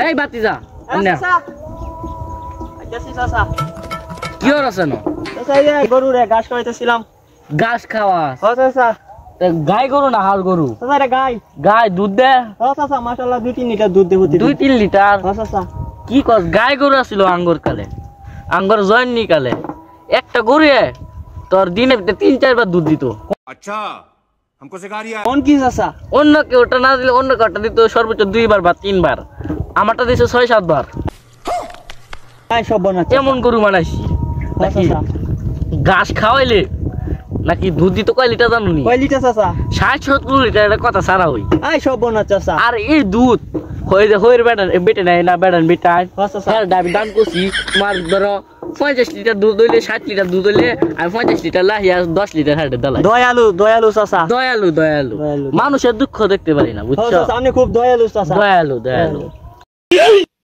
এই বাতি যা এনে কি ওর আছে না গরু রে ঘাস খাওয়াইতেছিলাম ঘাস খাওয়া চাচা গাই গরু না হাল গরু চাচা রে গাই গাই দুধ দে চাচা মাশাআল্লাহ 2-3 লিটার দুধ দেব 2-3 লিটার চাচা কি কস গাই গরু আছিল আঙ্গুর কালে আঙ্গুর জয়েন নি কালে একটা গরু তোর দিনে 3-4 বার দুধ দিত আচ্ছা हमको सिखा रिया কোন কি চাচা অন্য কেউটা না দিলে অন্য কাটা দিত সর্বোচ্চ 2 বার বা 3 বার আমারটা দিছে 6-7 বার আই সব বানা এমন গরু বানাইছি নাকি চাচা ঘাস খাওয়াইলে নাকি দুধ দিত কয় লিটার জানুনি কয় লিটার চাচা 60-70 লিটার এটা কথা সারা হই আই সব বানা চাচা আর এই দুধ হইর বেটে নাই না বেটান বেটান চাচা স্যার দাম করছি তোমার ধরো 50 লিটার দুধ হইলে 60 লিটার দুধ হইলে আমি 50 লিটার লাহিয়া 10 লিটার হাড়ে দালাই দয়ালু চাচা দয়ালু মানুষের দুঃখ দেখতে পারি না বুঝছো চাচা আপনি খুব দয়ালু চাচা দয়ালু